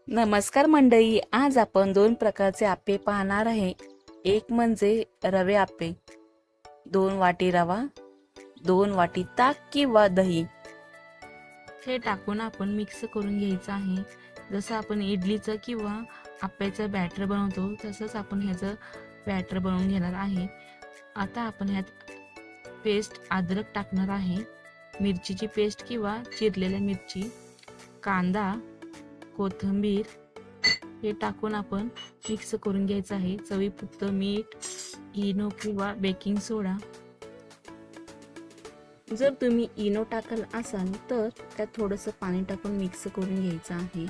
नमस्कार मंडळी, आज आपण दोन प्रकारचे आप्पे पाहणार आहे. एक म्हणजे रवे आप्पे. 2 वाटी रवा, 2 वाटी ताक किंवा दही हे टाकून आपण मिक्स करून घ्यायचं आहे. जसं आपण इडलीचं किंवा आप्याचं बॅटर बनवतो तसंच आपण ह्याचं बॅटर बनवून घेणार आहे. आता आपण ह्यात पेस्ट अद्रक टाकणार आहे, मिरचीची पेस्ट किंवा चिरलेल्या मिरची, कांदा, कोथिंबीर हे टाकून आपण मिक्स करून घ्यायचं आहे. चवीपुरत मीठ, इनो किंवा बेकिंग सोडा. जर तुम्ही इनो टाकल असाल तर त्यात थोडंसं पाणी टाकून मिक्स करून घ्यायचं आहे.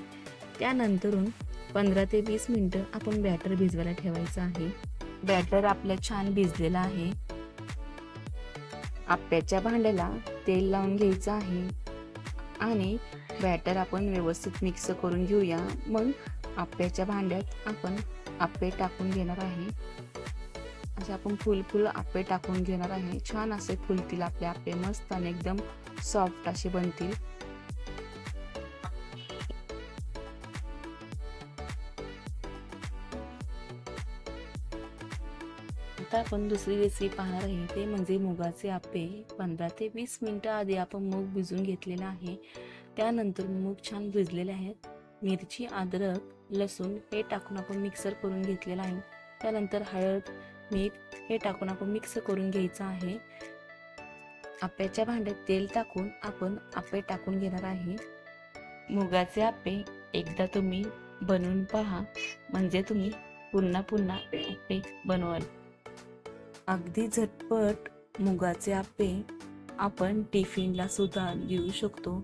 त्यानंतरून 15 ते 20 मिनिटं आपण बॅटर भिजवायला ठेवायचं आहे. बॅटर आपलं छान भिजलेलं आहे. आप्याच्या भांड्याला तेल लावून घ्यायचं आहे आणि बॅटर आपण व्यवस्थित मिक्स करून घेऊया. मग आप्याच्या भांड्यात आपण आप्पे टाकून घेणार आहे. असे आपण फुल आप्पे टाकून घेणार आहे. छान असे फुलतील आपले आप्पे, मस्त आणि एकदम सॉफ्ट असे बनतील. आता आपण दुसरी रेसिपी पाहणार आहे, ते म्हणजे मुगाचे आप्पे. 15 ते 20 मिनिटं आधी आपण मूग भिजून घेतलेला आहे. त्यानंतर मूग छान भिजलेले आहेत. मिरची, अद्रक, लसूण हे टाकून आपण मिक्सर करून घेतलेला आहे. त्यानंतर हळद, मीठ हे टाकून आपण मिक्स करून घ्यायचं आहे. आप्याच्या भांड्यात तेल टाकून आपण आप्पे टाकून घेणार आहे. मुगाचे आप्पे एकदा तुम्ही बनवून पहा, म्हणजे तुम्ही पुन्हा आप्पे बनवाल. अगदी झटपट मुगाचे आप्पे आपण टिफिनला सुद्धा देऊ शकतो.